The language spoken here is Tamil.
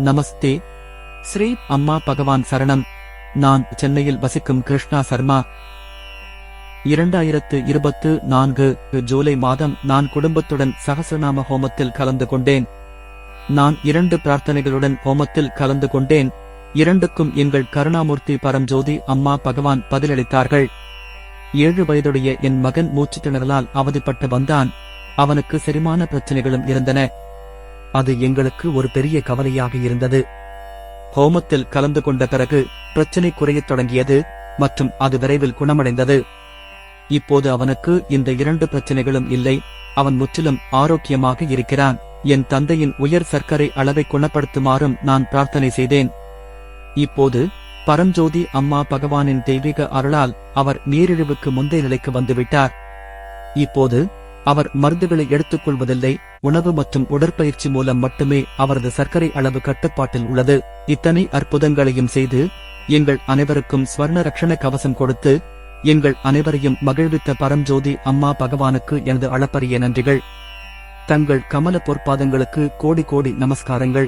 நமஸ்தே. ஸ்ரீ அம்மா பகவான் சரணம். நான் சென்னையில் வசிக்கும் கிருஷ்ணா சர்மா. 2024 ஜூலை மாதம் நான் குடும்பத்துடன் சகஸ்ரநாம ஹோமத்தில் கலந்து கொண்டேன். நான் 2 பிரார்த்தனைகளுடன் ஹோமத்தில் கலந்து கொண்டேன். 2க்கும் எங்கள் கருணாமூர்த்தி பரஞ்சோதி அம்மா பகவான் பதிலளித்தார்கள். 7 வயதுடைய என் மகன் மூச்சுத் திணறலால் அவதிப்பட்டு வந்தான். அவனுக்கு செரிமான பிரச்சனைகளும் இருந்தன. அது எங்களுக்கு ஒரு பெரிய கவலையாக இருந்தது. ஹோமத்தில் கலந்து கொண்ட பிறகு பிரச்சனை குறையத் தொடங்கியது மற்றும் அது விரைவில் குணமடைந்தது. இப்போது அவனுக்கு இந்த 2 பிரச்சனைகளும் இல்லை. அவன் முற்றிலும் ஆரோக்கியமாக இருக்கிறான். என் தந்தையின் உயர் சர்க்கரை அளவை குணப்படுத்துமாறும் நான் பிரார்த்தனை செய்தேன். இப்போது பரஞ்சோதி அம்மா பகவானின் தெய்வீக அருளால் அவர் நீரிழிவுக்கு முந்தைய நிலைக்கு வந்துவிட்டார். இப்போது அவர் மருந்துகளை எடுத்துக்கொள்வதில்லை. உணவு மற்றும் உடற்பயிற்சி மூலம் மட்டுமே அவரது சர்க்கரை அளவு கட்டுப்பாட்டில் உள்ளது. இத்தனை அற்புதங்களையும் செய்து எங்கள் அனைவருக்கும் ஸ்வர்ண ரக்ஷண கவசம் கொடுத்து எங்கள் அனைவரையும் மகிழ்வித்த பரஞ்சோதி அம்மா பகவானுக்கு எனது அளப்பரிய நன்றிகள். தங்கள் கமல பொற்பாதங்களுக்கு கோடி கோடி நமஸ்காரங்கள்.